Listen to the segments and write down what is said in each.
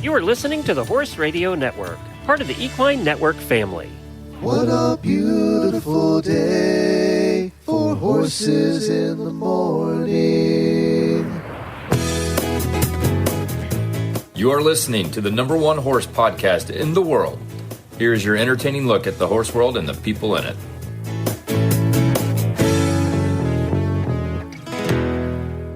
You are listening to the Horse Radio Network, part of the Equine Network family. What a beautiful day for horses in the morning. You are listening to the number one horse podcast in the world. Here's your entertaining look at the horse world and the people in it.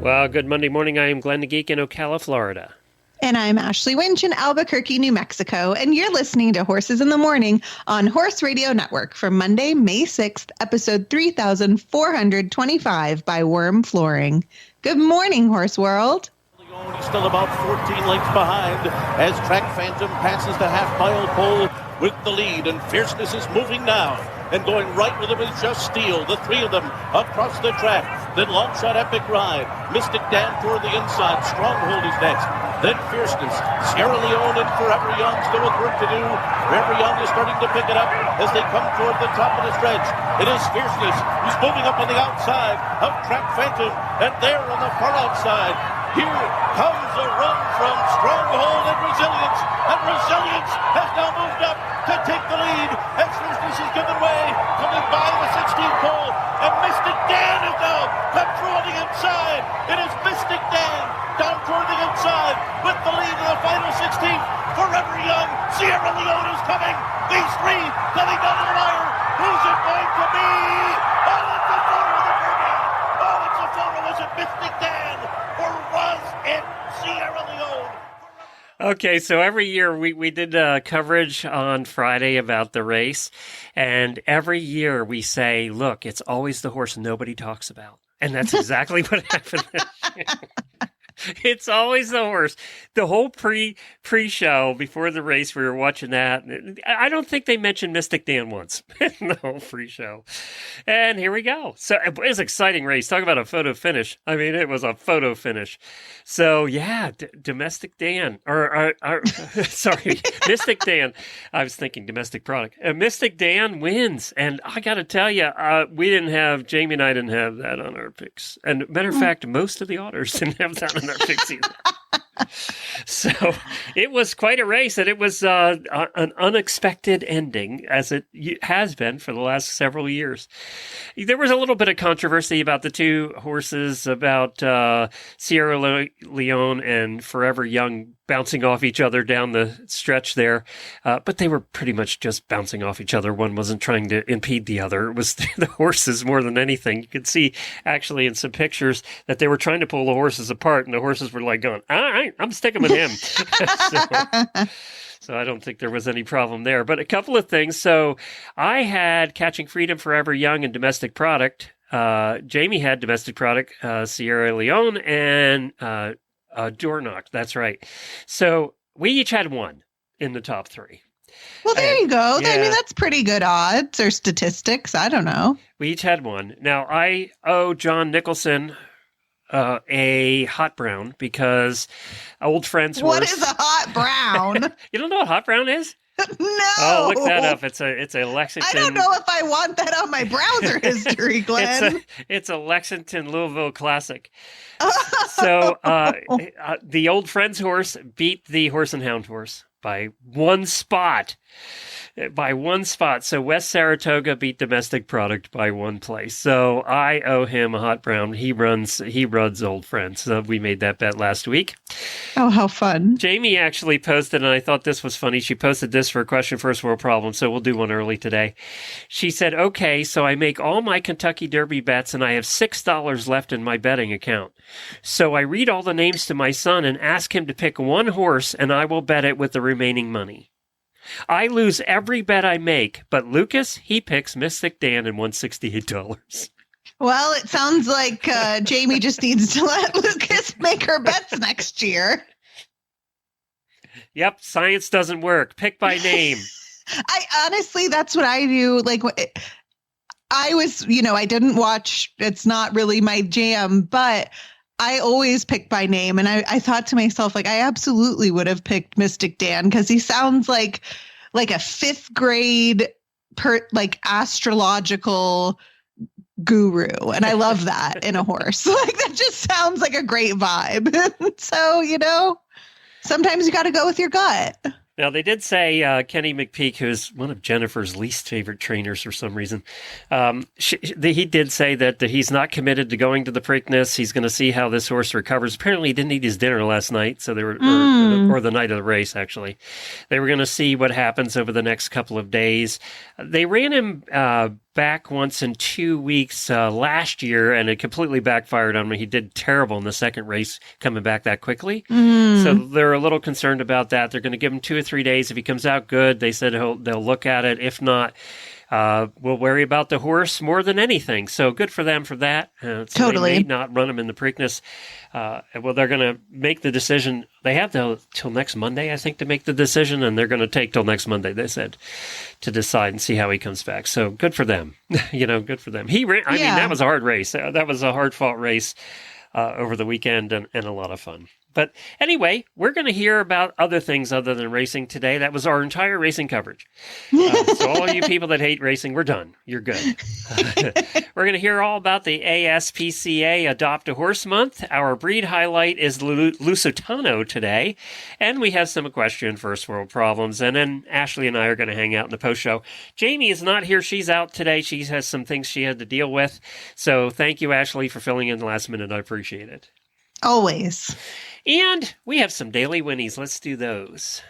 Well, good Monday morning. I am Glenn the Geek in Ocala, Florida. And I'm Ashley Winch in Albuquerque, New Mexico. And you're listening to Horses in the Morning on Horse Radio Network for Monday, May 6th, episode 3425 by WERM Flooring. Good morning, Horse World. He's still about 14 lengths behind as Track Phantom passes the half-mile pole with the lead, and Fierceness is moving now. And going right with him is Just Steel, the three of them across the track. Then Longshot Epic Ride, Mystic Dan toward the inside, Stronghold is next. Then Fierceness, Sierra Leone and Forever Young still with work to do. Forever Young is starting to pick it up as they come toward the top of the stretch. It is Fierceness who's moving up on the outside of Track Phantom, and there on the far outside, here comes a run from Stronghold and Resilience has now moved up to take the lead, and Fierceness is given way, coming by the 16th pole, and Mystic Dan is now come through on the inside. It is Mystic Dan down toward the inside with the lead in the final 16th. Forever Young, Sierra Leone is coming. These three coming down to the wire. Who's it going to be? Oh, it's a photo of the Derby. Oh, it's a photo. Was it Mystic Dan or was it Sierra Leone? Okay, so every year we did coverage on Friday about the race, and every year we say, look, it's always the horse nobody talks about. And that's exactly what happened this year. It's always the horse. The whole pre-show before the race, we were watching that. I don't think they mentioned Mystic Dan once in the whole pre-show. And here we go. So it was an exciting race. Talk about a photo finish. I mean, it was a photo finish. So yeah, Domestic Dan, sorry, Mystic Dan. I was thinking domestic product. Mystic Dan wins. And I got to tell you, Jamie and I didn't have that on our picks. And matter of fact, most of the otters didn't have that on our picks either. So it was quite a race, and it was an unexpected ending, as it has been for the last several years. There was a little bit of controversy about the two horses, about Sierra Leone and Forever Young bouncing off each other down the stretch there. But they were pretty much just bouncing off each other. One wasn't trying to impede the other. It was the horses more than anything. You could see actually in some pictures that they were trying to pull the horses apart, and the horses were like going, all right, I'm sticking with him. So I don't think there was any problem there. But a couple of things. So I had Catching Freedom, Forever Young, and Domestic Product. Jamie had Domestic Product, Sierra Leone, and Dornoch. That's right. So we each had one in the top three. Well, there you go. Yeah. I mean, that's pretty good odds or statistics. I don't know. We each had one. Now, I owe John Nicholson a hot brown because old friends. What is a hot brown? You don't know what hot brown is? No. Oh, look that up. It's a Lexington. I don't know if I want that on my browser history, Glenn. It's a Lexington Louisville classic. So the old friend's horse beat the Horse and Hound horse by one spot. So West Saratoga beat Domestic Product by one place. So I owe him a hot brown. He runs Old Friends. So we made that bet last week. Oh, how fun. Jamie actually posted, and I thought this was funny. She posted this for a question first world problem, so we'll do one early today. She said, okay, so I make all my Kentucky Derby bets, and I have $6 left in my betting account. So I read all the names to my son and ask him to pick one horse, and I will bet it with the remaining money. I lose every bet I make, but Lucas, he picks Mystic Dan and won $68. Well, it sounds like Jamie just needs to let Lucas make her bets next year. Yep, science doesn't work. Pick by name. Honestly, that's what I do. Like, I was, I didn't watch. It's not really my jam, but I always pick by name. And I thought to myself, like, I absolutely would have picked Mystic Dan because he sounds like a fifth grade astrological guru. And I love that in a horse. Like, that just sounds like a great vibe. So, Sometimes you got to go with your gut. Now, they did say Kenny McPeak, who's one of Jennifer's least favorite trainers for some reason, he did say that he's not committed to going to the Preakness. He's going to see how this horse recovers. Apparently, he didn't eat his dinner last night, so they were, or the night of the race, actually. They were going to see what happens over the next couple of days. They ran him back once in 2 weeks last year, and it completely backfired on him. He did terrible in the second race coming back that quickly. So they're a little concerned about that. They're going to give him 2 or 3 days. If he comes out good, they said they'll look at it. If not, we'll worry about the horse more than anything. So good for them for that. So Totally. They may not run him in the Preakness. Well, they're going to make the decision. They have till next Monday, I think, to make the decision, and they're going to take till next Monday, they said, to decide and see how he comes back. So good for them. Good for them. He ran. I mean, that was a hard race. That was a hard-fought race over the weekend and a lot of fun. But anyway, we're going to hear about other things other than racing today. That was our entire racing coverage. So all you people that hate racing, we're done. You're good. We're going to hear all about the ASPCA Adopt a Horse Month. Our breed highlight is Lusitano today. And we have some equestrian first world problems. And then Ashley and I are going to hang out in the post show. Jamie is not here. She's out today. She has some things she had to deal with. So thank you, Ashley, for filling in the last minute. I appreciate it. Always. And we have some daily Whinnies. Let's do those.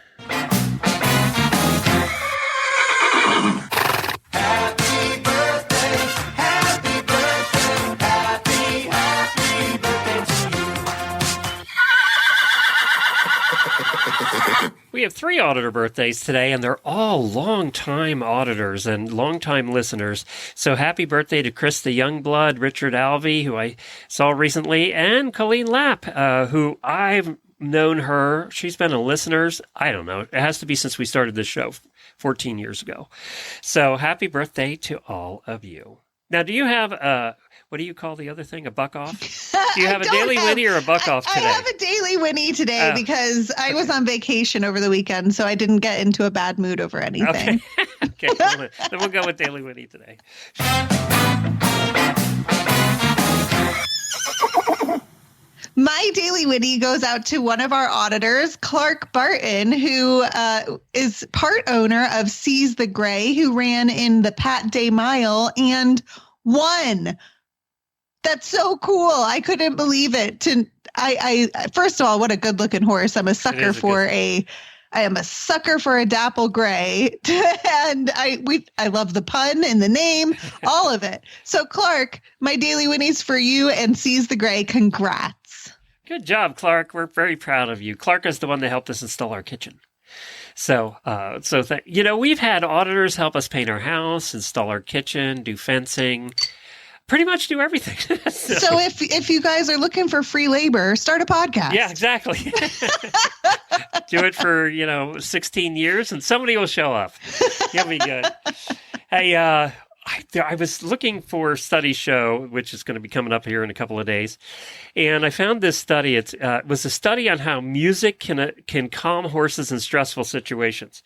We have 3 auditor birthdays today, and they're all long-time auditors and long-time listeners. So happy birthday to Krista Youngblood, Richard Alvey, who I saw recently, and Colleen Lapp, who I've known her. She's been a listener. I don't know. It has to be since we started this show 14 years ago. So happy birthday to all of you. Now, do you have what do you call the other thing? A buck off? Do you have a daily Whinnie or a buck off today? I have a daily Whinnie today because I was on vacation over the weekend, so I didn't get into a bad mood over anything. Okay. Then we'll go with daily Whinnie today. My daily Whinnie goes out to one of our auditors, Clark Barton, who is part owner of Seize the Gray, who ran in the Pat Day Mile and won. That's so cool. I couldn't believe it. I first of all, what a good looking horse. I'm a sucker for I am a sucker for a dapple gray. And I love the pun in the name, all of it. So Clark, my daily Whinnies for you and Seize the Gray. Congrats. Good job, Clark. We're very proud of you. Clark is the one that helped us install our kitchen. So we've had auditors help us paint our house, install our kitchen, do fencing, pretty much do everything. So if you guys are looking for free labor, start a podcast. Yeah, exactly. Do it for, 16 years and somebody will show up. You'll be good. Hey, I was looking for a study show, which is going to be coming up here in a couple of days, and I found this study. It was a study on how music can calm horses in stressful situations,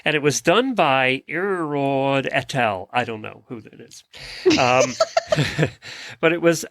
and it was done by Irod et al. I don't know who that is, but it was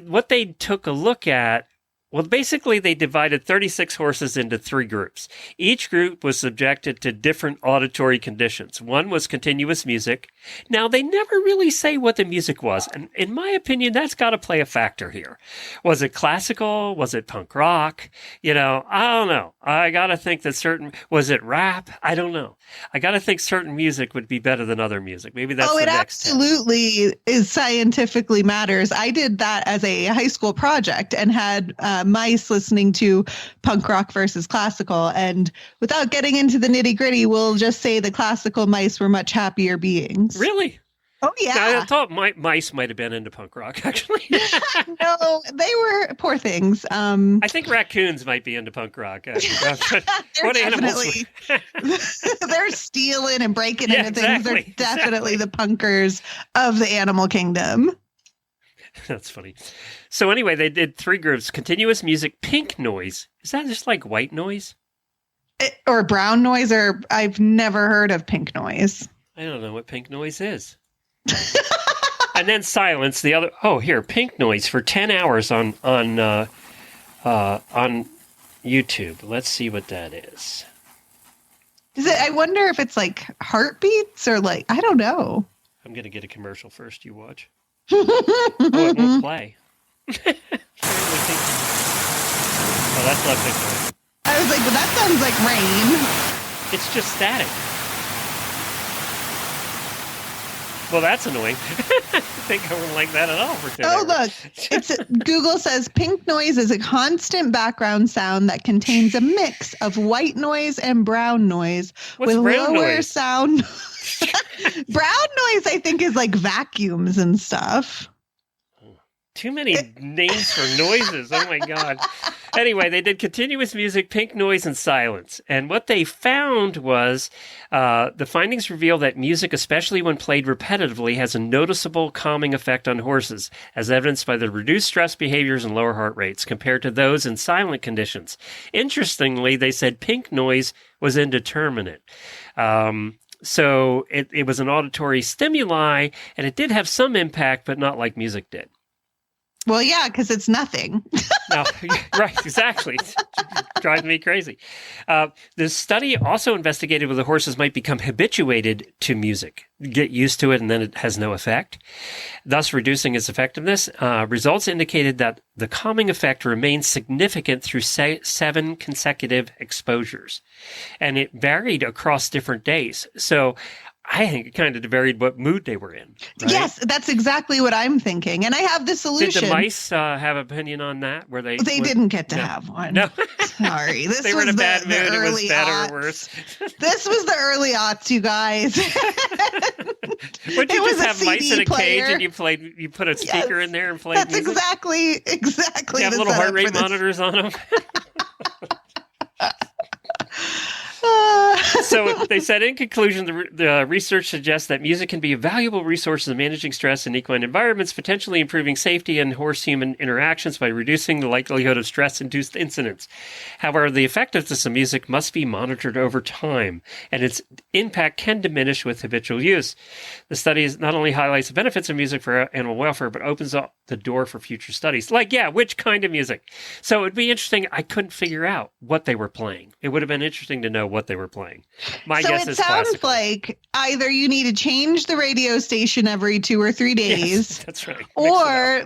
what they took a look at. Well, basically, they divided 36 horses into 3 groups. Each group was subjected to different auditory conditions. One was continuous music. Now, they never really say what the music was. And in my opinion, that's got to play a factor here. Was it classical? Was it punk rock? I don't know. I got to think that was it rap? I don't know. I got to think certain music would be better than other music. Maybe that's the next absolutely is scientifically matters. I did that as a high school project and had mice listening to punk rock versus classical. And without getting into the nitty gritty, we'll just say the classical mice were much happier beings. Really? Oh, yeah. I thought mice might have been into punk rock, actually. No, they were poor things. I think raccoons might be into punk rock. What animals? They're stealing and breaking into things. They're definitely the punkers of the animal kingdom. That's funny. So anyway, they did 3 groups. Continuous music, pink noise. Is that just like white noise? Or brown noise, or I've never heard of pink noise. I don't know what pink noise is. And then silence. The other. Oh, here, pink noise for 10 hours on YouTube. Let's see what that is. Is it? I wonder if it's like heartbeats or like, I don't know. I'm going to get a commercial first. You watch. Oh, it won't play. Oh, that's not picture. I was like, well, that sounds like rain. It's just static. Well, that's annoying. I think I wouldn't like that at all for 10 hours. Look. Google says pink noise is a constant background sound that contains a mix of white noise and brown noise. What's with brown lower noise? sound. Brown noise, I think, is like vacuums and stuff. Too many names for noises. Oh, my God. Anyway, they did continuous music, pink noise, and silence. And what they found was the findings reveal that music, especially when played repetitively, has a noticeable calming effect on horses, as evidenced by the reduced stress behaviors and lower heart rates compared to those in silent conditions. Interestingly, they said pink noise was indeterminate. So it was an auditory stimuli, and it did have some impact, but not like music did. Well, yeah, because it's nothing. No, right, exactly. It drives me crazy. The study also investigated whether horses might become habituated to music, get used to it, and then it has no effect, thus reducing its effectiveness. Results indicated that the calming effect remained significant through 7 consecutive exposures, and it varied across different days. So I think it kind of varied what mood they were in. Right? Yes, that's exactly what I'm thinking. And I have the solution. Did the mice have an opinion on that? They didn't get to have one. No. Sorry. This they were was in a bad mood. It was better aughts. or worse. This was the early aughts, you guys. Would you just have mice in a player. cage and you put a speaker in there and play That's music? exactly. You have the little heart setup rate for this. monitors on them. So they said, in conclusion, the research suggests that music can be a valuable resource in managing stress in equine environments, potentially improving safety and horse-human interactions by reducing the likelihood of stress-induced incidents. However, the effectiveness of music must be monitored over time, and its impact can diminish with habitual use. The study not only highlights the benefits of music for animal welfare, but opens up the door for future studies. Which kind of music? So it would be interesting. I couldn't figure out what they were playing. It would have been interesting to know what they were playing. My guess is sounds classical. like either you need to change the radio station every 2 or 3 days. Yes, that's right. Or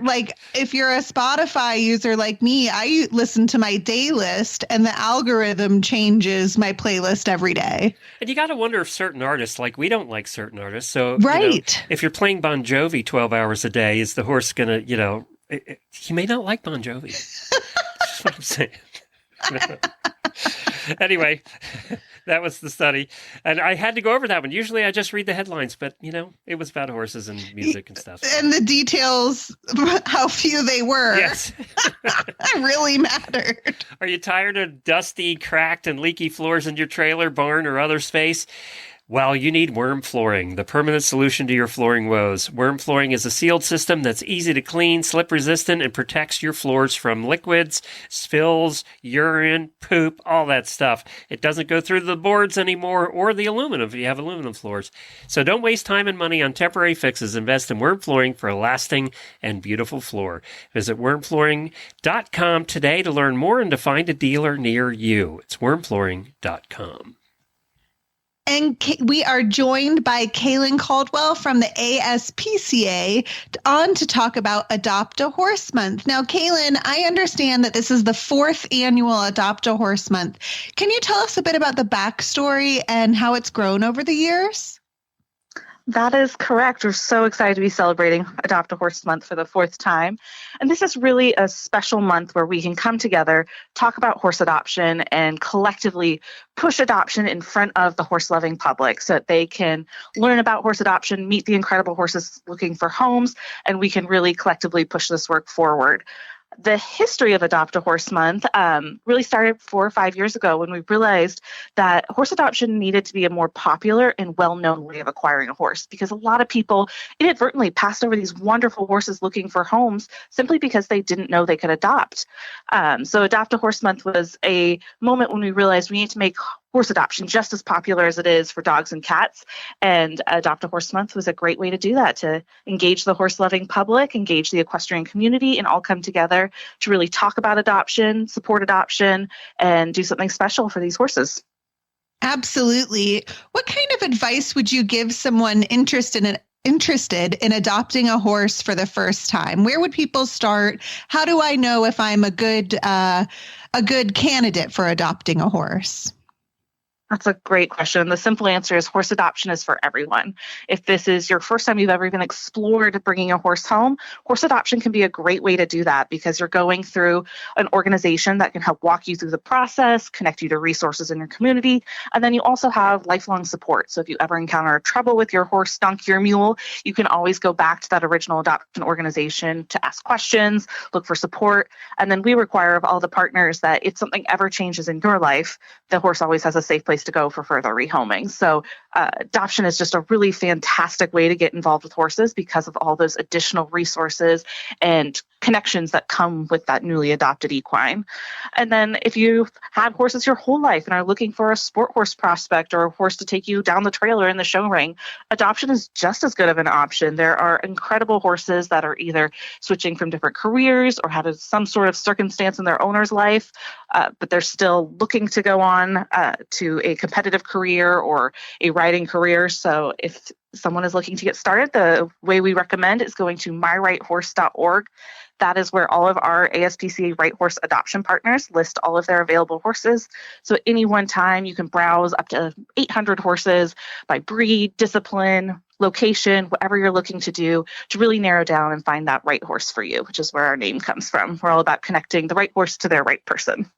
if you're a Spotify user like me, I listen to my day list and the algorithm changes my playlist every day. And you got to wonder if certain artists, we don't like certain artists. So right. If you're playing Bon Jovi 12 hours a day, is the horse going to, he may not like Bon Jovi. That's what I'm saying. Anyway, that was the study. And I had to go over that one. Usually I just read the headlines, but, it was about horses and music and stuff. And the details, how few they were. Yes. really mattered. Are you tired of dusty, cracked, and leaky floors in your trailer, barn, or other space? Well, you need WERM flooring, the permanent solution to your flooring woes. WERM flooring is a sealed system that's easy to clean, slip-resistant, and protects your floors from liquids, spills, urine, poop, all that stuff. It doesn't go through the boards anymore or the aluminum if you have aluminum floors. So don't waste time and money on temporary fixes. Invest in WERM flooring for a lasting and beautiful floor. Visit wormflooring.com today to learn more and to find a dealer near you. It's wormflooring.com. And we are joined by Cailin Caldwell from the ASPCA on to talk about Adopt a Horse Month. Now, Cailin, I understand that this is the 4th annual Adopt a Horse Month. Can you tell us a bit about the backstory and how it's grown over the years? That is correct. We're so excited to be celebrating Adopt a Horse Month for the 4th time. And this is really a special month where we can come together, talk about horse adoption, and collectively push adoption in front of the horse-loving public so that they can learn about horse adoption, meet the incredible horses looking for homes, and we can really collectively push this work forward. The history of Adopt a Horse Month really started 4 or 5 years ago when we realized that horse adoption needed to be a more popular and well-known way of acquiring a horse, because a lot of people inadvertently passed over these wonderful horses looking for homes simply because they didn't know they could adopt. So Adopt a Horse Month was a moment when we realized we need to make horse adoption just as popular as it is for dogs and cats. And Adopt a Horse Month was a great way to do that, to engage the horse-loving public, engage the equestrian community, and all come together to really talk about adoption, support adoption, and do something special for these horses. Absolutely. What kind of advice would you give someone interested in adopting a horse for the first time? Where would people start? How do I know if I'm a good candidate for adopting a horse? That's a great question. The simple answer is horse adoption is for everyone. If this is your first time you've ever even explored bringing a horse home, horse adoption can be a great way to do that because you're going through an organization that can help walk you through the process, connect you to resources in your community, and then you also have lifelong support. So if you ever encounter trouble with your horse, donkey, or mule, you can always go back to that original adoption organization to ask questions, look for support, and then we require of all the partners that if something ever changes in your life, the horse always has a safe place to go for further rehoming. So adoption is just a really fantastic way to get involved with horses because of all those additional resources and connections that come with that newly adopted equine. And then if you've had horses your whole life and are looking for a sport horse prospect or a horse to take you down the trail or in the show ring, adoption is just as good of an option. There are incredible horses that are either switching from different careers or had some sort of circumstance in their owner's life, but they're still looking to go on to a competitive career or a riding career. So if someone is looking to get started, the way we recommend is going to myrighthorse.org. That is where all of our ASPCA Right Horse adoption partners list all of their available horses. So at any one time, you can browse up to 800 horses by breed, discipline, location, whatever you're looking to do to really narrow down and find that right horse for you, which is where our name comes from. We're all about connecting the right horse to their right person.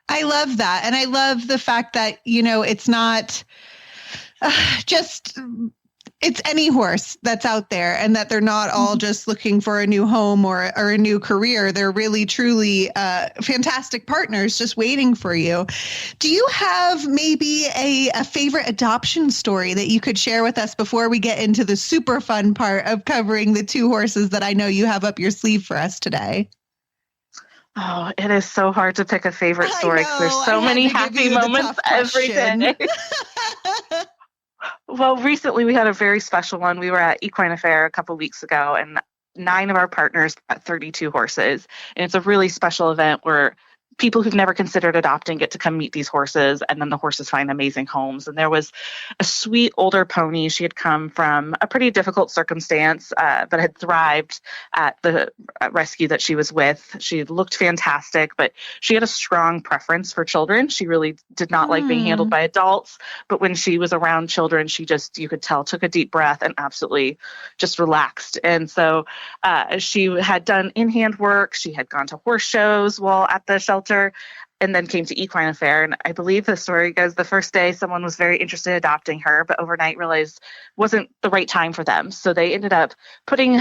I love that. And I love the fact that, it's not it's any horse that's out there and that they're not all just looking for a new home or a new career. They're really, truly fantastic partners just waiting for you. Do you have maybe a favorite adoption story that you could share with us before we get into the super fun part of covering the two horses that I know you have up your sleeve for us today? Oh, it is so hard to pick a favorite story because there's so many happy moments every day. Well, recently we had a very special one. We were at Equine Affair a couple weeks ago, and 9 of our partners got 32 horses. And it's a really special event where people who've never considered adopting get to come meet these horses, and then the horses find amazing homes. And there was a sweet older pony. She had come from a pretty difficult circumstance, but had thrived at the rescue that she was with. She looked fantastic, but she had a strong preference for children. She really did not like being handled by adults, but when she was around children, she just, you could tell, took a deep breath and absolutely just relaxed. And so she had done in-hand work. She had gone to horse shows while at the shelter, and then came to Equine Affair. And I believe the story goes the first day someone was very interested in adopting her, but overnight realized wasn't the right time for them. So they ended up putting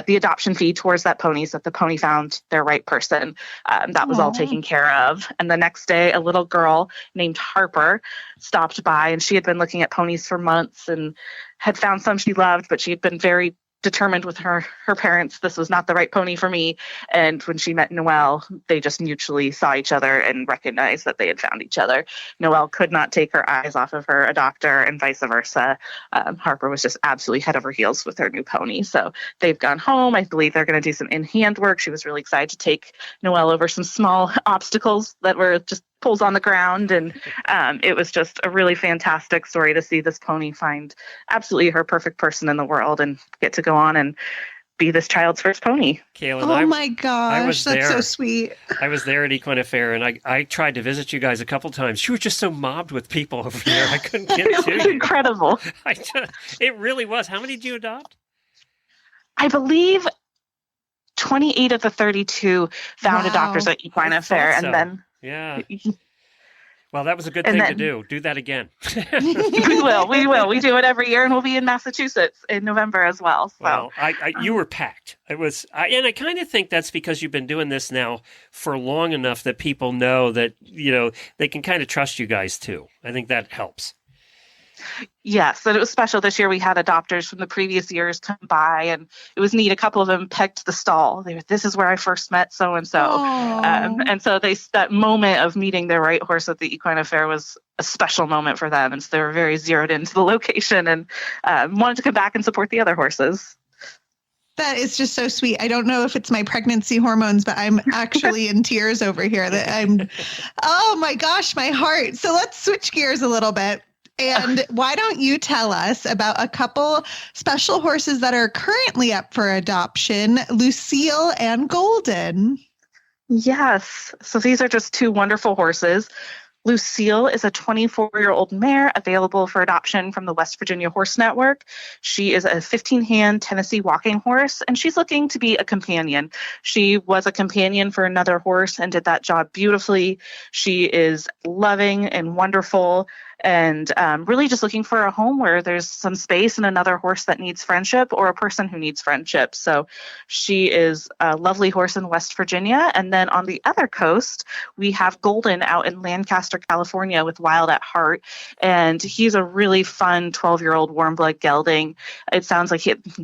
the adoption fee towards that pony so that the pony found their right person. That was all taken care of. And the next day, a little girl named Harper stopped by, and she had been looking at ponies for months and had found some she loved, but she had been very determined with her parents, this was not the right pony for me. And when she met Noelle, they just mutually saw each other and recognized that they had found each other. Noelle could not take her eyes off of her adopter and vice versa. Harper was just absolutely head over heels with her new pony. So they've gone home. I believe they're going to do some in-hand work. She was really excited to take Noelle over some small obstacles that were just pulls on the ground. And it was just a really fantastic story to see this pony find absolutely her perfect person in the world and get to go on and be this child's first pony. Cailin, my gosh, that's so sweet. I was there at Equine Affair, and I tried to visit you guys a couple times. You were just so mobbed with people over there. I couldn't get to you. It was incredible. It really was. How many did you adopt? I believe 28 of the 32 found adopters at Equine Affair. So. And then... Yeah. Well, that was a good thing to do. Do that again. We will. We do it every year, and we'll be in Massachusetts in November as well. So. Well, you were packed. And I kind of think that's because you've been doing this now for long enough that people know that, they can kind of trust you guys too. I think that helps. Yes, and it was special this year. We had adopters from the previous years come by, and it was neat. A couple of them picked the stall. This is where I first met so and so, and so that moment of meeting their right horse at the Equine Affair was a special moment for them. And so they were very zeroed into the location and wanted to come back and support the other horses. That is just so sweet. I don't know if it's my pregnancy hormones, but I'm actually in tears over here oh my gosh, my heart. So let's switch gears a little bit. And why don't you tell us about a couple special horses that are currently up for adoption, Lucille and Golden? Yes. So these are just two wonderful horses. Lucille is a 24-year-old mare available for adoption from the West Virginia Horse Network. She is a 15-hand Tennessee walking horse, and she's looking to be a companion. She was a companion for another horse and did that job beautifully. She is loving and wonderful, and really just looking for a home where there's some space and another horse that needs friendship or a person who needs friendship. So she is a lovely horse in West Virginia. And then on the other coast, we have Golden out in Lancaster, California with Wild at Heart. And he's a really fun 12-year-old warm blood gelding. It sounds like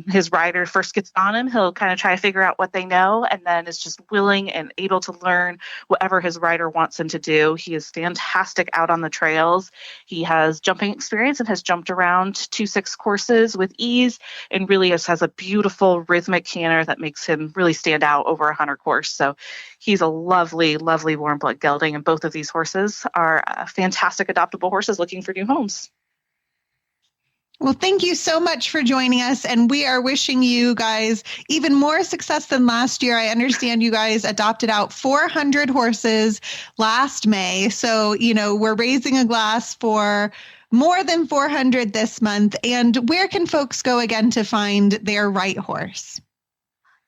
his rider first gets on him. He'll kind of try to figure out what they know and then is just willing and able to learn whatever his rider wants him to do. He is fantastic out on the trails. He has jumping experience and has jumped around 2-6 courses with ease and really has a beautiful rhythmic canter that makes him really stand out over a hunter course. So he's a lovely, lovely warm blood gelding. And both of these horses are fantastic adoptable horses looking for new homes. Well, thank you so much for joining us. And we are wishing you guys even more success than last year. I understand you guys adopted out 400 horses last May. So, we're raising a glass for more than 400 this month. And where can folks go again to find their right horse?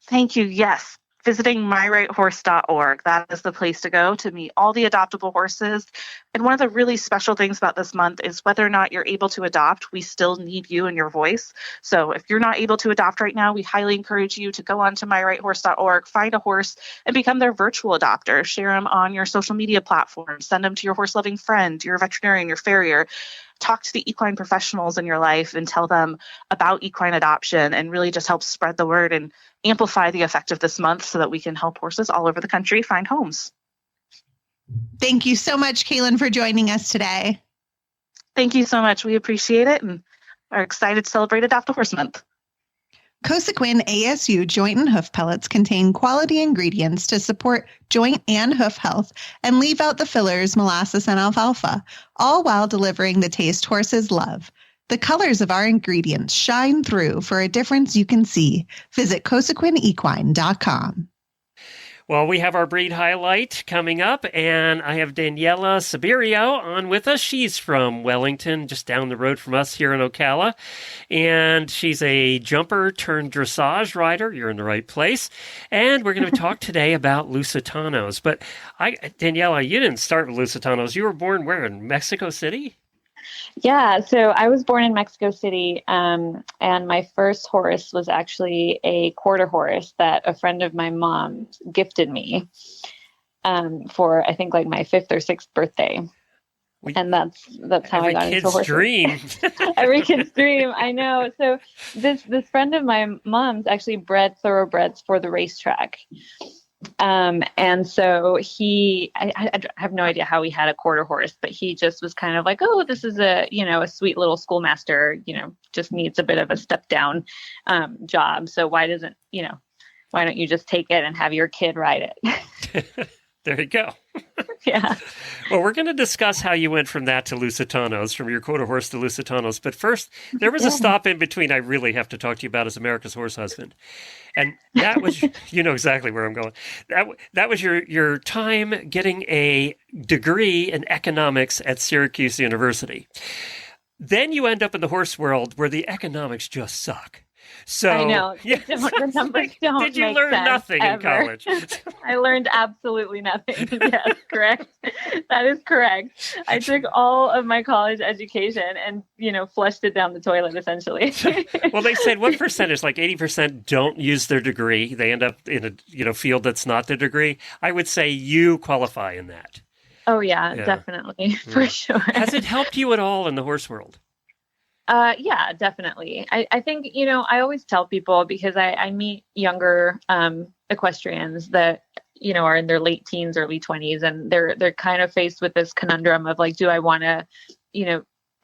Thank you. Yes. Visiting myrightsthorse.org. That is the place to go to meet all the adoptable horses. And one of the really special things about this month is whether or not you're able to adopt, we still need you and your voice. So if you're not able to adopt right now, we highly encourage you to go on to myrightsthorse.org, find a horse, and become their virtual adopter. Share them on your social media platforms. Send them to your horse-loving friend, your veterinarian, your farrier. Talk to the equine professionals in your life and tell them about equine adoption and really just help spread the word and amplify the effect of this month so that we can help horses all over the country find homes. Thank you so much, Cailin, for joining us today. Thank you so much. We appreciate it and are excited to celebrate Adopt a Horse Month. Cosequin ASU joint and hoof pellets contain quality ingredients to support joint and hoof health and leave out the fillers, molasses, and alfalfa, all while delivering the taste horses love. The colors of our ingredients shine through for a difference you can see. Visit CosequinEquine.com. Well, we have our breed highlight coming up, and I have Daniela Siberio on with us. She's from Wellington, just down the road from us here in Ocala, and she's a jumper turned dressage rider. You're in the right place. And we're going to talk today about Lusitanos. But Daniela, you didn't start with Lusitanos. You were born where, in Mexico City? Yeah, so I was born in Mexico City, and my first horse was actually a quarter horse that a friend of my mom gifted me for, I think, like my 5th or 6th birthday. And that's how I got into horses. Every kid's dream. Every kid's dream, I know. So this friend of my mom's actually bred thoroughbreds for the racetrack. And so I have no idea how he had a quarter horse, but he just was kind of like, oh, this is a sweet little schoolmaster, just needs a bit of a step down, job. So why don't you just take it and have your kid ride it? There you go. Yeah. Well, we're going to discuss how you went from that to Lusitanos, from your quarter horse to Lusitanos. But first, there was a stop in between I really have to talk to you about as America's Horse Husband. And that was, you know exactly where I'm going. That was your time getting a degree in economics at Syracuse University. Then you end up in the horse world where the economics just suck. So I know. Yeah, The numbers don't Did you make learn sense nothing ever. in college? I learned absolutely nothing. Yes, correct. That is correct. I took all of my college education and, flushed it down the toilet, essentially. Well, they said what percentage, like 80% don't use their degree. They end up in a field that's not their degree. I would say you qualify in that. Oh, yeah. Definitely. For sure. Has it helped you at all in the horse world? Yeah, definitely. I think, I always tell people because I meet younger equestrians that, are in their late teens, early 20s, and they're kind of faced with this conundrum of like, do I want to,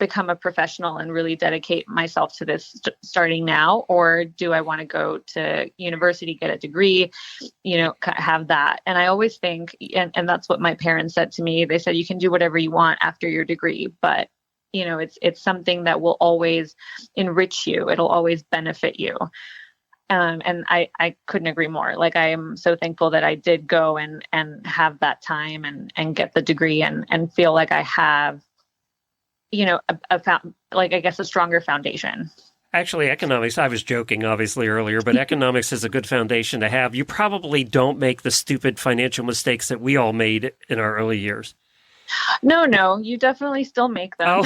become a professional and really dedicate myself to this starting now, or do I want to go to university, get a degree, have that? And I always think, and that's what my parents said to me. They said, you can do whatever you want after your degree, but it's something that will always enrich you. It'll always benefit you. And I couldn't agree more. Like, I am so thankful that I did go and have that time and get the degree and feel like I have, a stronger foundation. Actually, economics, I was joking obviously earlier, but economics is a good foundation to have. You probably don't make the stupid financial mistakes that we all made in our early years. No, you definitely still make them. Oh.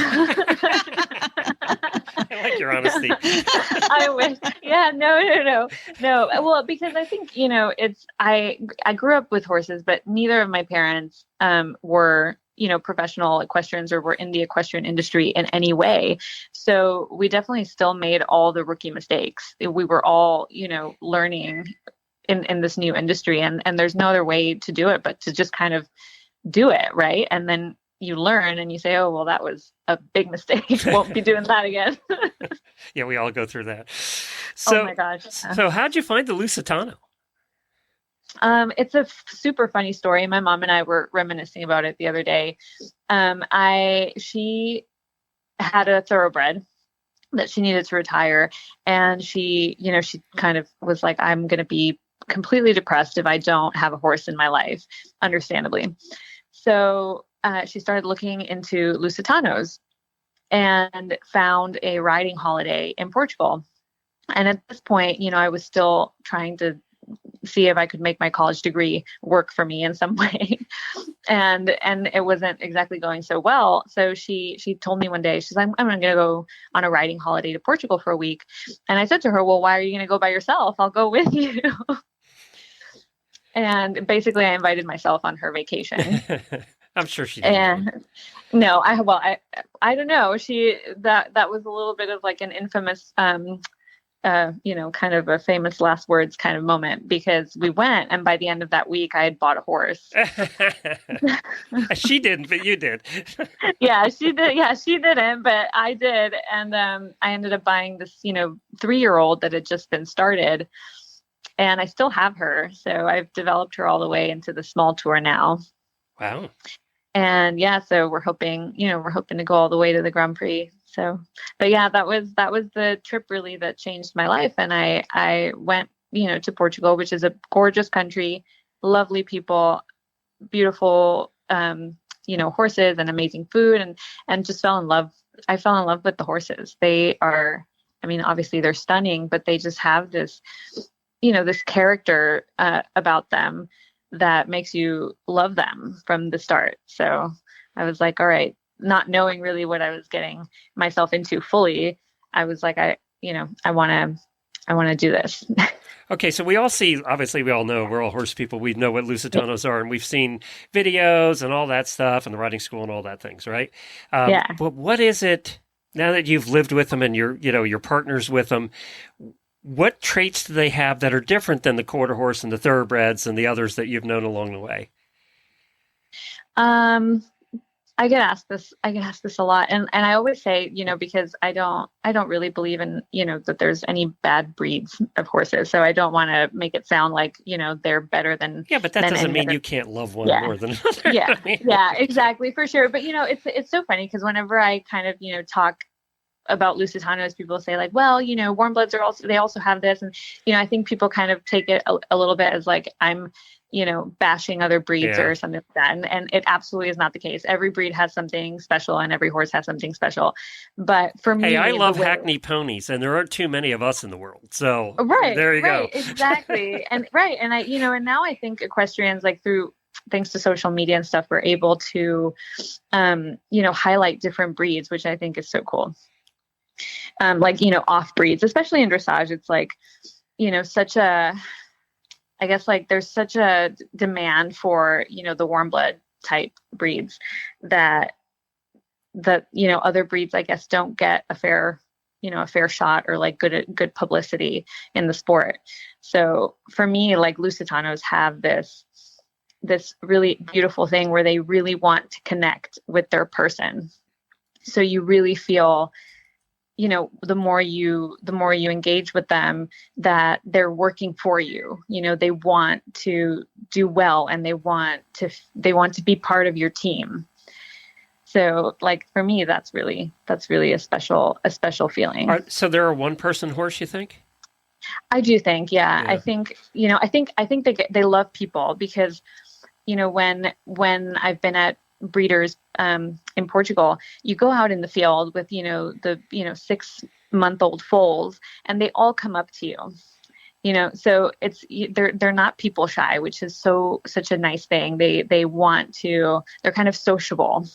I like your honesty. I wish. Yeah, no. Well, because I think, I grew up with horses, but neither of my parents were, professional equestrians or were in the equestrian industry in any way. So we definitely still made all the rookie mistakes. We were all, learning in this new industry, and there's no other way to do it but to just kind of do it, right? And then you learn and you say, oh, well, that was a big mistake. Won't be doing that again. Yeah, we all go through that. So, oh my gosh. Yeah. So how'd you find the Lusitano? It's a super funny story. My mom and I were reminiscing about it the other day. She had a thoroughbred that she needed to retire. And she kind of was like, I'm going to be completely depressed if I don't have a horse in my life, understandably. So she started looking into Lusitanos and found a riding holiday in Portugal. And at this point, I was still trying to see if I could make my college degree work for me in some way. And it wasn't exactly going so well. So she told me one day, she's like, I'm going to go on a riding holiday to Portugal for a week. And I said to her, well, why are you going to go by yourself? I'll go with you. And basically I invited myself on her vacation. I'm sure she did. And no, I don't know. That was a little bit of like an infamous, kind of a famous last words kind of moment, because we went, and by the end of that week I had bought a horse. She didn't, but you did. Yeah, she did. Yeah, she didn't, but I did. And I ended up buying this, 3-year-old that had just been started. And I still have her. So I've developed her all the way into the small tour now. Wow. And yeah, so we're hoping to go all the way to the Grand Prix. So, but yeah, that was the trip really that changed my life. And I went, to Portugal, which is a gorgeous country, lovely people, beautiful, horses and amazing food, and just fell in love. I fell in love with the horses. They are, obviously they're stunning, but they just have this, this character about them that makes you love them from the start. So I was like, all right, not knowing really what I was getting myself into fully, I was like, I want to do this. Okay, so we all know, we're all horse people. We know what Lusitanos are, and we've seen videos and all that stuff, and the riding school and all that things, right? Yeah. But what is it, now that you've lived with them and you're partners with them, what traits do they have that are different than the quarter horse and the thoroughbreds and the others that you've known along the way? I get asked this a lot. And I always say, because I don't really believe in, that there's any bad breeds of horses. So I don't want to make it sound like, they're better than. Yeah, but that doesn't mean you can't love one more than another. Yeah. Yeah, exactly. For sure. But, it's so funny because whenever I kind of, talk about Lusitanos, people say like, well, warm bloods they also have this. And, I think people kind of take it a little bit as like, I'm, bashing other breeds or something like that. And it absolutely is not the case. Every breed has something special and every horse has something special. But for me, I love Hackney ponies, and there aren't too many of us in the world. So there you go. Exactly. And And I, and now I think equestrians, like thanks to social media and stuff, we're able to, highlight different breeds, which I think is so cool. Off breeds, especially in dressage, it's like, such a, I guess like there's such a demand for, the warm blood type breeds that other breeds, I guess, don't get a fair shot or like good publicity in the sport. So for me, like Lusitanos have this, this really beautiful thing where they really want to connect with their person. So you really feel, the more you engage with them, that they're working for you. They want to do well, and they want to be part of your team. So, like, for me, that's really a special feeling. So they're a one-person horse, you think? I do think, yeah. I think they love people, because, when I've been at breeders in Portugal, you go out in the field with, the 6-month-old foals, and they all come up to you. So they're not people shy, which is such a nice thing. They're kind of sociable,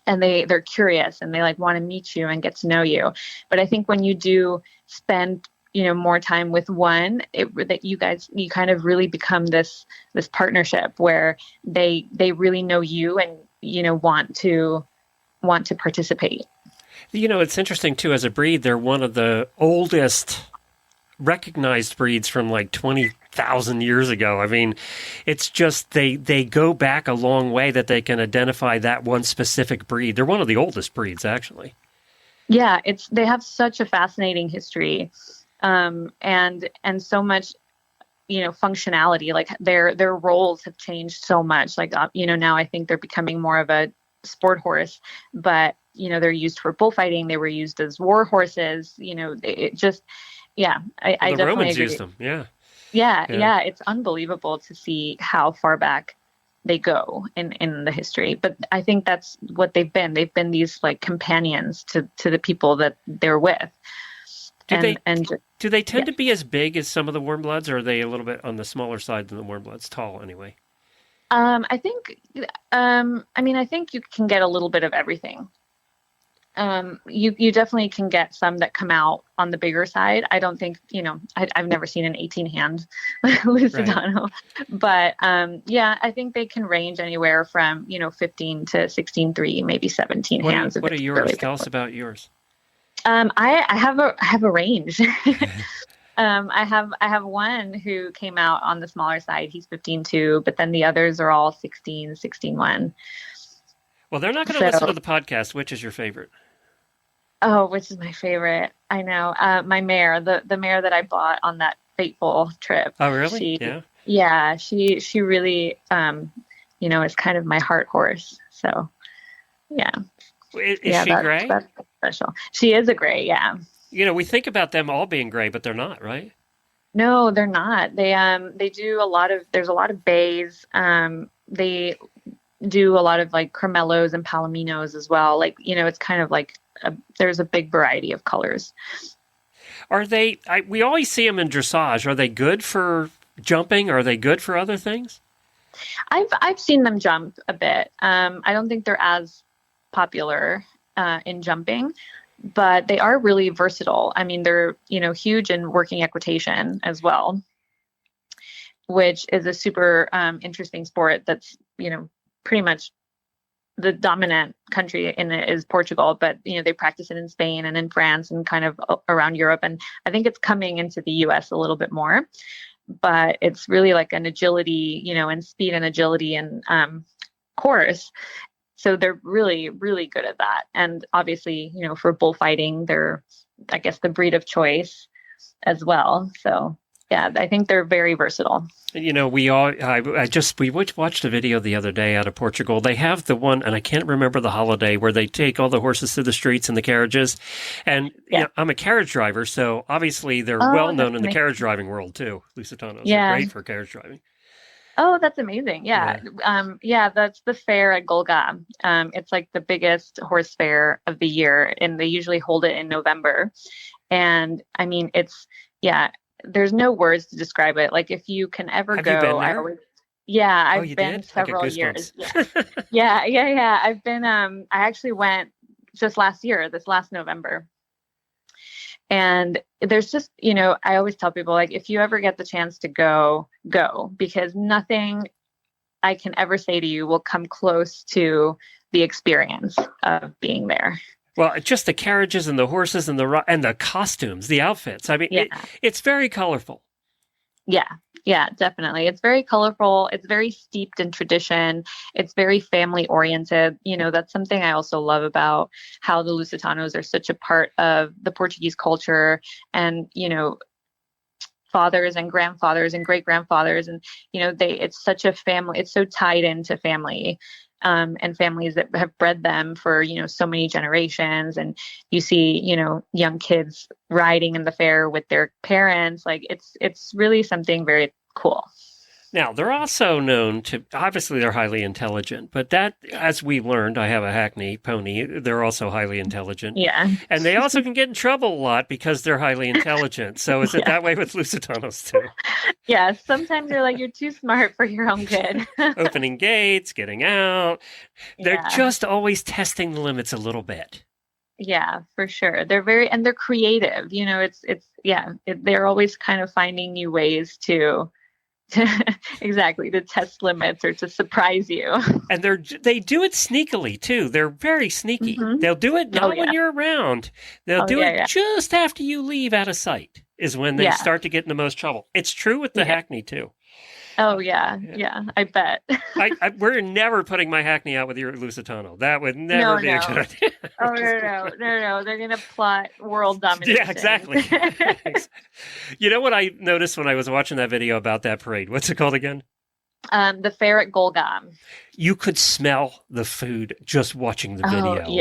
and they're curious, and they want to meet you and get to know you. But I think when you do spend more time with one, that you kind of really become this partnership where they really know you and want to participate. It's interesting too. As a breed, they're one of the oldest recognized breeds from 20,000 years ago. I mean, it's just they go back a long way that they can identify that one specific breed. They're one of the oldest breeds, actually. Yeah, they have such a fascinating history. And so much, functionality, like their roles have changed so much. Now I think they're becoming more of a sport horse, but, they're used for bullfighting. They were used as war horses, it just, yeah, I definitely Romans agree. used them. Yeah. Yeah. It's unbelievable to see how far back they go in the history. But I think that's what they've been. They've been these companions to the people that they're with. Do they tend to be as big as some of the warm bloods, or are they a little bit on the smaller side than the warm bloods? Tall, anyway. I think you can get a little bit of everything. You definitely can get some that come out on the bigger side. I don't think, I've never seen an 18-hand Lusitano, right. But I think they can range anywhere from 15 to 16.3, maybe 17 hands. What are yours? Really Tell us about yours. I have a range. I have one who came out on the smaller side. He's 15.2, but then the others are all 16.1. Well, they're not going to listen to the podcast. Which is your favorite? Oh, which is my favorite? I know. My mare, the mare that I bought on that fateful trip. Oh, really? Yeah. Yeah. She really, is kind of my heart horse. So, yeah. Is she gray? That's special. She is a gray. Yeah. We think about them all being gray, but they're not, right? No, they're not. They do there's a lot of bays. They do a lot of cremellos and palominos as well. It's kind of there's a big variety of colors. Are they, we always see them in dressage. Are they good for jumping? Are they good for other things? I've seen them jump a bit. I don't think they're as popular in jumping, but they are really versatile. I mean, they're, huge in working equitation as well, which is a super interesting sport that's, pretty much the dominant country in it is Portugal, but, they practice it in Spain and in France and kind of around Europe. And I think it's coming into the US a little bit more, but it's really an agility, and speed and agility and course. So they're really, really good at that. And obviously, for bullfighting, they're, I guess, the breed of choice as well. So yeah, I think they're very versatile. We watched a video the other day out of Portugal. They have the one, and I can't remember the holiday, where they take all the horses through the streets in the carriages. And I'm a carriage driver, so obviously they're well known in the carriage driving world too. Lusitanos are great for carriage driving. Oh, that's amazing. Yeah. That's the fair at Golga. It's the biggest horse fair of the year, and they usually hold it in November. And I mean, there's no words to describe it. If you can ever Have go, you been there? I've been several years. Yeah. I've been, I actually went just this last November. And there's just, I always tell people, if you ever get the chance to go, because nothing I can ever say to you will come close to the experience of being there. Well, just the carriages and the horses and the costumes, the outfits. I mean, it's very colorful. Yeah. Yeah, definitely. It's very colorful. It's very steeped in tradition. It's very family oriented. That's something I also love about how the Lusitanos are such a part of the Portuguese culture, and, fathers and grandfathers and great grandfathers. And, it's such a family, it's so tied into family. And families that have bred them for, so many generations. And you see, young kids riding in the fair with their parents. Like it's really something very cool. Now, they're also known to, obviously they're highly intelligent, but that, as we learned, I have a Hackney pony, they're also highly intelligent. Yeah. And they also can get in trouble a lot because they're highly intelligent. So is it that way with Lusitanos too? Yeah, sometimes you're like, you're too smart for your own good. Opening gates, getting out. They're just always testing the limits a little bit. Yeah, for sure. They're creative. They're always kind of finding new ways to exactly, to test limits or to surprise you. And they do it sneakily too. They're very sneaky. Mm-hmm. They'll do it not when you're around. They'll do it just after you leave out of sight is when they start to get in the most trouble. It's true with the Hackney too. Oh yeah, I bet. We're never putting my Hackney out with your Lusitano. That would never be a good idea. Oh no! They're gonna plot world domination. Yeah, exactly. You know what I noticed when I was watching that video about that parade? What's it called again? The fair at Golgam. You could smell the food just watching the video. Oh,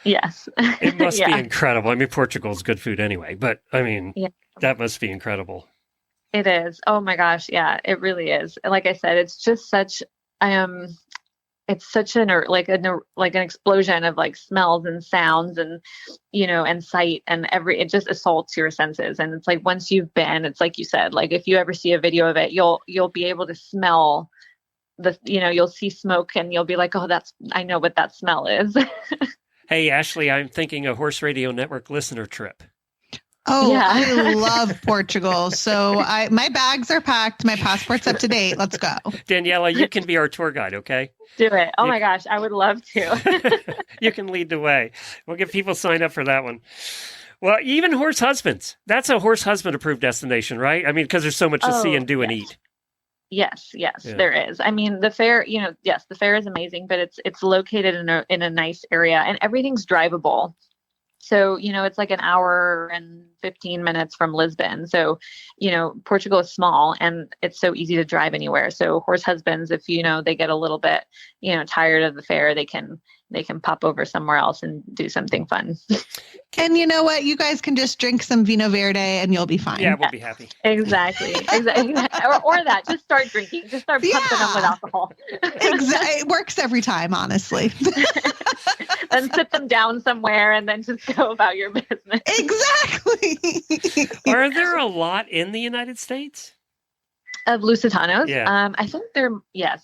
yes. It must be incredible. I mean, Portugal's good food anyway, but I mean, that must be incredible. It is. Oh my gosh. Yeah, it really is. Like I said, it's just such, it's such an explosion of like smells and sounds and, and sight and it just assaults your senses. And it's like, once you've been, it's like you said, like if you ever see a video of it, you'll be able to smell you'll see smoke and you'll be like, oh, I know what that smell is. Hey, Ashley, I'm thinking a Horse Radio Network listener trip. Oh, yeah. I love Portugal. So my bags are packed. My passport's up to date. Let's go. Daniela, you can be our tour guide, okay? Do it. Oh my gosh, I would love to. You can lead the way. We'll get people signed up for that one. Well, even horse husbands. That's a horse husband approved destination, right? I mean, because there's so much to see and do and eat. Yes, there is. I mean, the fair, the fair is amazing, but it's located in a nice area and everything's drivable. So, it's like an hour and 15 minutes from Lisbon. So, Portugal is small and it's so easy to drive anywhere. So horse husbands, if, they get a little bit, tired of the fair, they can pop over somewhere else and do something fun. And you know what? You guys can just drink some Vino Verde and you'll be fine. Yeah, we'll be happy. Exactly. or that. Just start drinking. Just start pumping them with alcohol. Exactly. It works every time, honestly. And sit them down somewhere and then just go about your business. Exactly. Are there a lot in the United States? Of Lusitanos? Yeah. I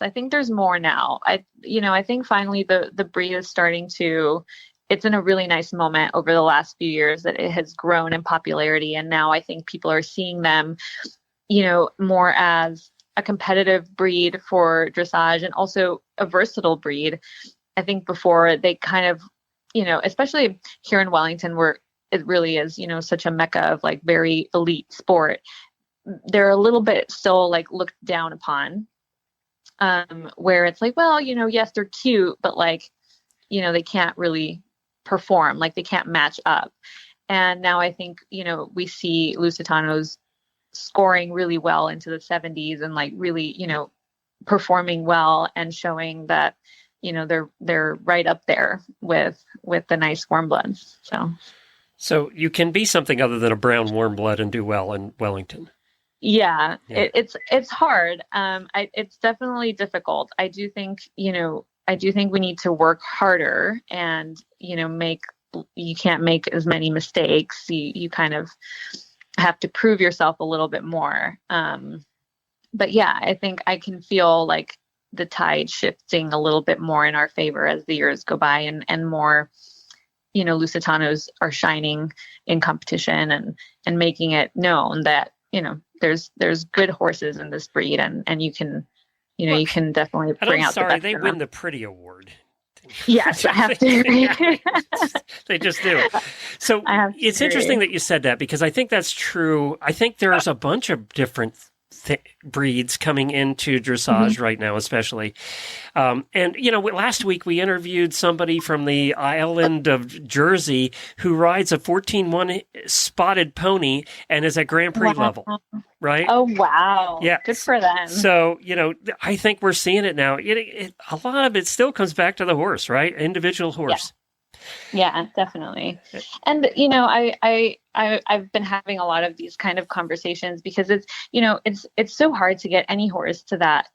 think there's more now. I think finally the breed is starting to, it's in a really nice moment over the last few years that it has grown in popularity. And now I think people are seeing them, more as a competitive breed for dressage and also a versatile breed. I think before they kind of, especially here in Wellington where it really is, such a mecca of like very elite sport, they're a little bit still like looked down upon, where it's like, well, yes, they're cute, but like, they can't really perform, like they can't match up. And now I think, we see Lusitanos scoring really well into the 70s and like really, performing well and showing that, they're right up there with the nice warm bloods. So you can be something other than a brown warm blood and do well in Wellington. Yeah. It's hard. It's definitely difficult. I do think we need to work harder and, you can't make as many mistakes. You kind of have to prove yourself a little bit more. But yeah, I think I can feel like the tide shifting a little bit more in our favor as the years go by and more, Lusitanos are shining in competition and making it known that, there's good horses in this breed and you can, you can definitely bring out the best. They win the Pretty Award. Yes, I have to agree. They just do. So it's interesting that you said that because I think that's true. I think there's a bunch of different breeds coming into dressage right now, especially. And, last week we interviewed somebody from the island of Jersey who rides a 14-1 spotted pony and is at Grand Prix level, right? Oh, wow. Yeah. Good for them. So, I think we're seeing it now. A lot of it still comes back to the horse, right? Individual horse. Yeah, definitely. And, I've been having a lot of these kind of conversations because it's so hard to get any horse to that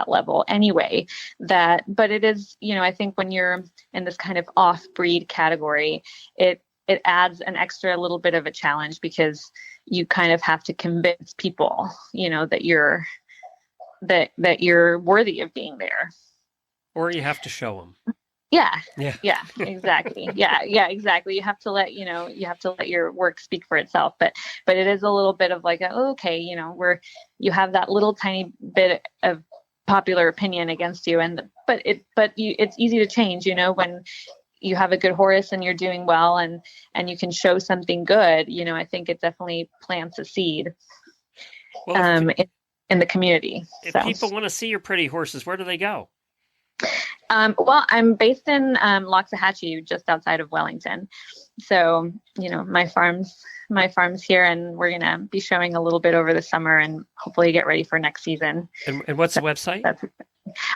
level anyway, but it is, I think when you're in this kind of off-breed category, it adds an extra little bit of a challenge because you kind of have to convince people, that you're worthy of being there. Or you have to show them. Yeah, exactly. Yeah, exactly. You have to let your work speak for itself. But it is a little bit of like, where you have that little tiny bit of popular opinion against you, but it's easy to change. When you have a good horse and you're doing well, and you can show something good. I think it definitely plants a seed. Well, in the community. If people want to see your pretty horses, where do they go? Well, I'm based in Loxahatchee, just outside of Wellington. So, my farm's here, and we're going to be showing a little bit over the summer and hopefully get ready for next season. And what's the website?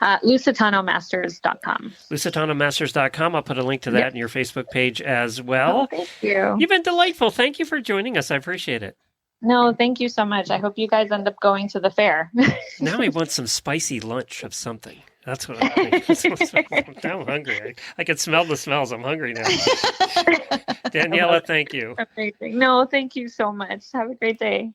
LusitanoMasters.com. LusitanoMasters.com. I'll put a link to that in your Facebook page as well. Oh, thank you. You've been delightful. Thank you for joining us. I appreciate it. No, thank you so much. I hope you guys end up going to the fair. Now I want some spicy lunch of something. That's what I'm thinking. I'm hungry. I can smell the smells. I'm hungry now. Daniela, thank you. Amazing. No, thank you so much. Have a great day.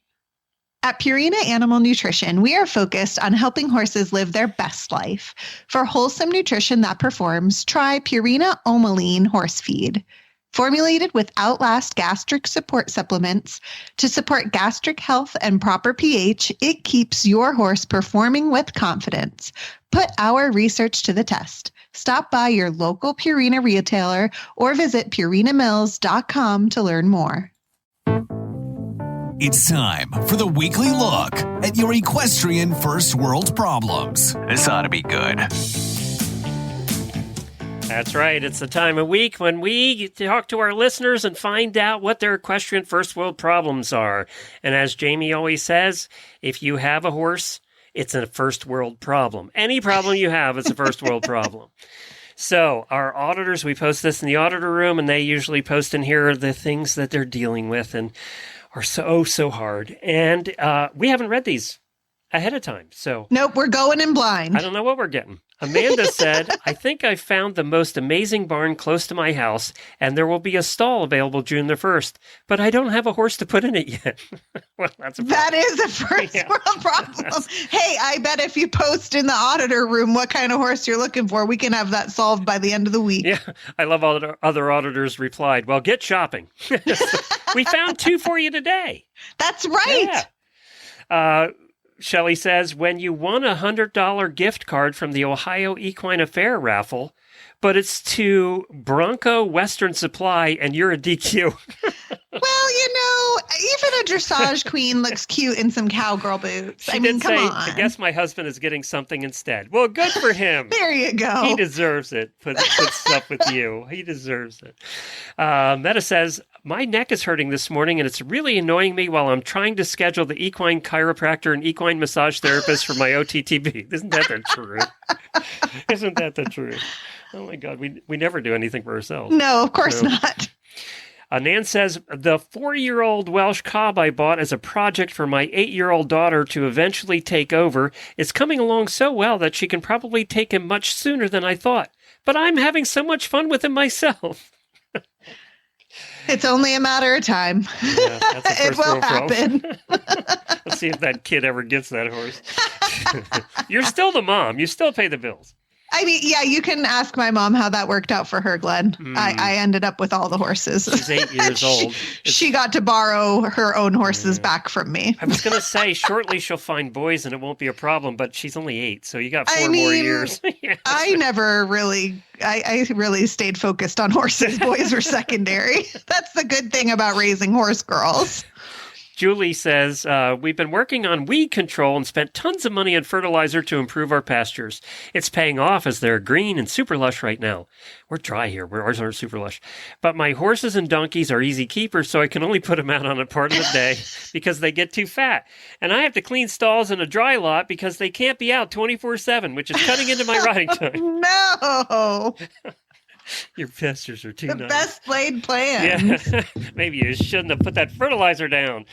At Purina Animal Nutrition, we are focused on helping horses live their best life. For wholesome nutrition that performs, try Purina Omaline Horse Feed. Formulated with Outlast gastric support supplements to support gastric health and proper pH, it keeps your horse performing with confidence. Put our research to the test. Stop by your local Purina retailer or visit purinamills.com to learn more. It's time for the weekly look at your equestrian first world problems. This ought to be good. That's right. It's the time of week when we talk to our listeners and find out what their equestrian first world problems are. And as Jamie always says, if you have a horse, it's a first world problem. Any problem you have is a first world problem. So our auditors, we post this in the auditor room, and they usually post in here the things that they're dealing with and are so hard. And we haven't read these ahead of time. So nope, we're going in blind. I don't know what we're getting. Amanda said, I think I found the most amazing barn close to my house, and there will be a stall available June the 1st, but I don't have a horse to put in it yet. Well, that's a problem. That is a first world problem. Hey, I bet if you post in the auditor room what kind of horse you're looking for, we can have that solved by the end of the week. Yeah, I love all the other auditors replied, well, get shopping. So we found 2 for you today. That's right. Yeah. Shelley says, when you won a $100 gift card from the Ohio Equine Affair raffle, but it's to Bronco Western Supply and you're a DQ. Well, even a dressage queen looks cute in some cowgirl boots. Come on. I guess my husband is getting something instead. Well, good for him. There you go. He deserves it. Put stuff with you. He deserves it. Meta says, my neck is hurting this morning, and it's really annoying me while I'm trying to schedule the equine chiropractor and equine massage therapist for my OTTB. Isn't that the truth? Isn't that the truth? Oh, my God. We never do anything for ourselves. No, of course not. Nan says, the 4-year-old Welsh cob I bought as a project for my 8-year-old daughter to eventually take over is coming along so well that she can probably take him much sooner than I thought. But I'm having so much fun with him myself. It's only a matter of time. Yeah, it will happen. Let's see if that kid ever gets that horse. You're still the mom. You still pay the bills. I mean, yeah, you can ask my mom how that worked out for her, Glenn. I ended up with all the horses. She's 8 years old. She got to borrow her own horses back from me. I was going to say, shortly she'll find boys and it won't be a problem, but she's only 8, so you got 4 more years. Yes. I really stayed focused on horses. Boys were secondary. That's the good thing about raising horse girls. Julie says, we've been working on weed control and spent tons of money on fertilizer to improve our pastures. It's paying off as they're green and super lush right now. We're dry here. Ours aren't super lush. But my horses and donkeys are easy keepers, so I can only put them out on a part of the day because they get too fat. And I have to clean stalls in a dry lot because they can't be out 24/7, which is cutting into my riding time. No. Your pastures are too The nice. best laid plan. Yeah. Maybe you shouldn't have put that fertilizer down.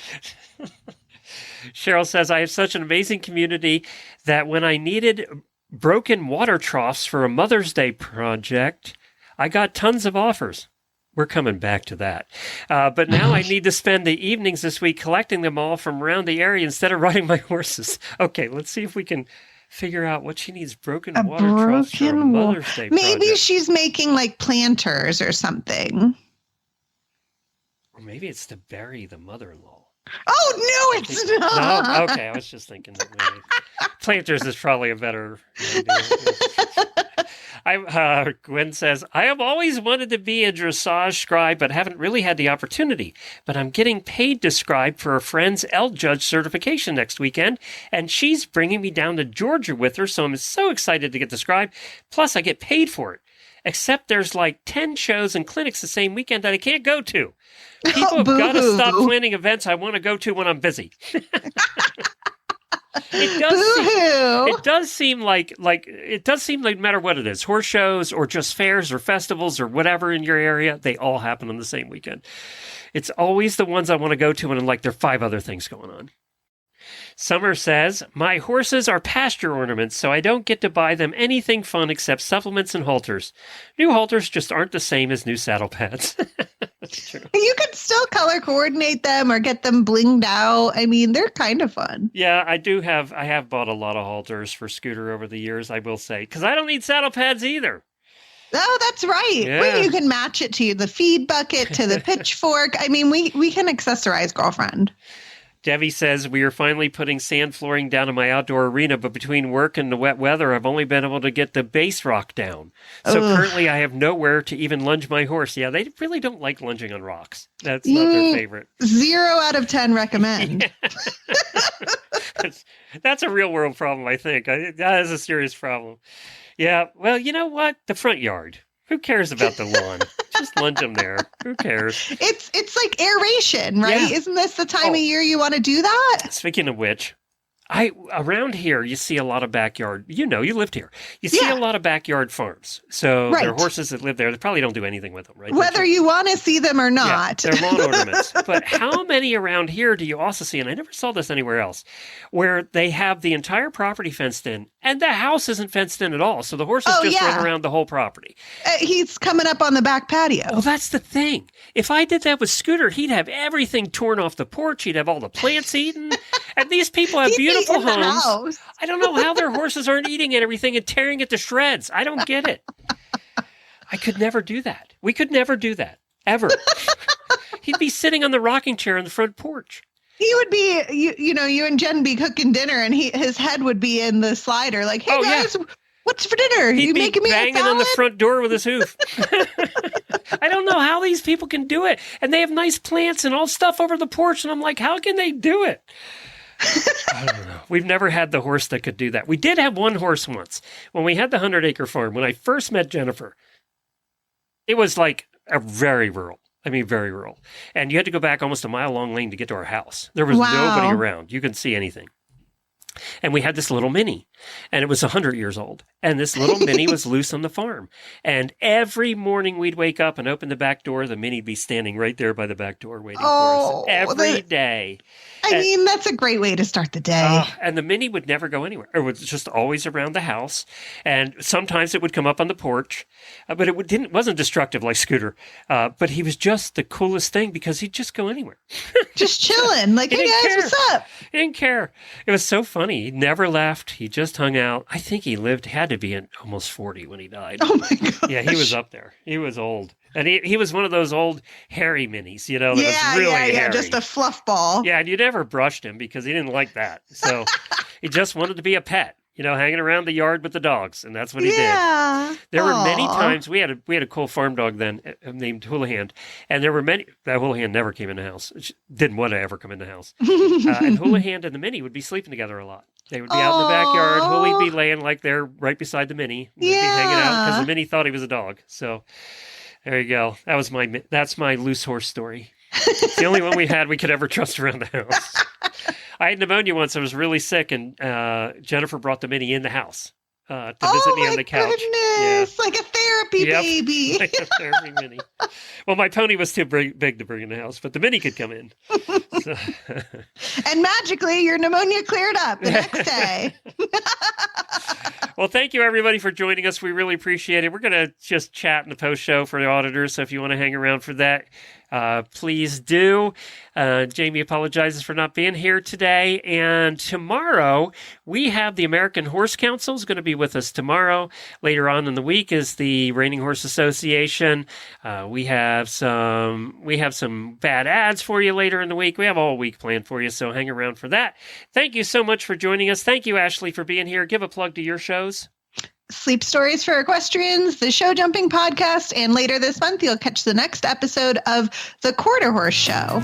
Cheryl says, I have such an amazing community that when I needed broken water troughs for a Mother's Day project, I got tons of offers. We're coming back to that. But now I need to spend the evenings this week collecting them all from around the area instead of riding my horses. Okay, let's see if we can figure out what she needs broken water troughs for a Mother's Day project. Maybe she's making like planters or something. Or maybe it's to bury the mother-in-law. Oh, no, it's not. No? Okay, I was just thinking that maybe planters is probably a better idea. Gwen says, I have always wanted to be a dressage scribe, but haven't really had the opportunity. But I'm getting paid to scribe for a friend's L-Judge certification next weekend, and she's bringing me down to Georgia with her, so I'm so excited to get to scribe. Plus, I get paid for it. Except there's like 10 shows and clinics the same weekend that I can't go to. People have got to stop planning events I want to go to when I'm busy. It does seem like no matter what it is, horse shows or just fairs or festivals or whatever in your area, they all happen on the same weekend. It's always the ones I want to go to, and like there are 5 other things going on. Summer says, my horses are pasture ornaments, so I don't get to buy them anything fun except supplements and halters. New halters just aren't the same as new saddle pads. That's true. You could still color coordinate them or get them blinged out. I mean, they're kind of fun. Yeah, I have bought a lot of halters for Scooter over the years, I will say, because I don't need saddle pads either. Oh, that's right. Yeah. Well, you can match it to the feed bucket, to the pitchfork. I mean, we can accessorize girlfriend. Debbie says, we are finally putting sand flooring down in my outdoor arena, but between work and the wet weather, I've only been able to get the base rock down. So currently I have nowhere to even lunge my horse. Yeah, they really don't like lunging on rocks. That's not their favorite. 0 out of 10 recommend. That's a real world problem, I think. That is a serious problem. Yeah, well, you know what? The front yard. Who cares about the lawn? Just lunge them there. Who cares? It's like aeration, right? Yeah. Isn't this the time of year you want to do that? Speaking of which, around here you see a lot of backyard. You lived here. You see a lot of backyard farms. So there are horses that live there. They probably don't do anything with them, right? Whether you want to see them or not. Yeah, they're lawn ornaments. But how many around here do you also see, and I never saw this anywhere else, where they have the entire property fenced in and the house isn't fenced in at all. So the horses run around the whole property. He's coming up on the back patio. Well, that's the thing. If I did that with Scooter, he'd have everything torn off the porch. He'd have all the plants eaten. And these people have beautiful homes. I don't know how their horses aren't eating everything and tearing it to shreds. I don't get it. I could never do that. We could never do that. Ever. He'd be sitting on the rocking chair on the front porch. He would be, you and Jen be cooking dinner, and his head would be in the slider, like, "Hey guys, what's for dinner? He'd you be making me banging a salad?" on the front door with his hoof. I don't know how these people can do it, and they have nice plants and all stuff over the porch, and I'm like, how can they do it? I don't know. We've never had the horse that could do that. We did have one horse once when we had the 100-acre farm. When I first met Jennifer, it was like a very rural. And you had to go back almost a mile-long lane to get to our house. There was nobody around. You couldn't see anything. And we had this little mini, and it was 100 years old. And this little mini was loose on the farm. And every morning we'd wake up and open the back door. The mini'd be standing right there by the back door waiting for us every day. I mean, that's a great way to start the day. And the mini would never go anywhere. It was just always around the house. And sometimes it would come up on the porch. But it wasn't destructive like Scooter. But he was just the coolest thing because he'd just go anywhere. Just chilling. Like, hey guys, what's up? He didn't care. It was so funny. He never left. He just hung out. I think he had to be almost 40 when he died. Oh my God. Yeah, he was up there. He was old. And he was one of those old hairy minis, that was really hairy. Just a fluff ball. Yeah, and you never brushed him because he didn't like that. So he just wanted to be a pet. hanging around the yard with the dogs, and that's what he did. Yeah. There were many Aw. times we had a cool farm dog then named Houlihan, and there were many. That Houlihan never came in the house. She didn't want to ever come in the house. And Houlihan and the Minnie would be sleeping together a lot. They would be out in the backyard. Aw. Hoolie'd be laying like they're right beside the Minnie. They'd be hanging out because the Minnie thought he was a dog. So there you go. That's my loose horse story. It's the only one we could ever trust around the house. I had pneumonia once. I was really sick, and Jennifer brought the Minnie in the house to visit me on the couch. Goodness, like a therapy baby. Like a therapy Minnie. Well, my pony was too big to bring in the house, but the Minnie could come in. So. And magically, your pneumonia cleared up the next day. Well, thank you, everybody, for joining us. We really appreciate it. We're going to just chat in the post-show for the auditors, so if you want to hang around for that, please do. Jamie apologizes for not being here today. And tomorrow, we have the American Horse Council is going to be with us tomorrow. Later on in the week is the Reining Horse Association. We have some bad ads for you later in the week. We have all week planned for you, so hang around for that. Thank you so much for joining us. Thank you, Ashley, for being here. Give a plug to your shows. Sleep Stories for Equestrians, the Show Jumping Podcast, and later this month, you'll catch the next episode of The Quarter Horse Show.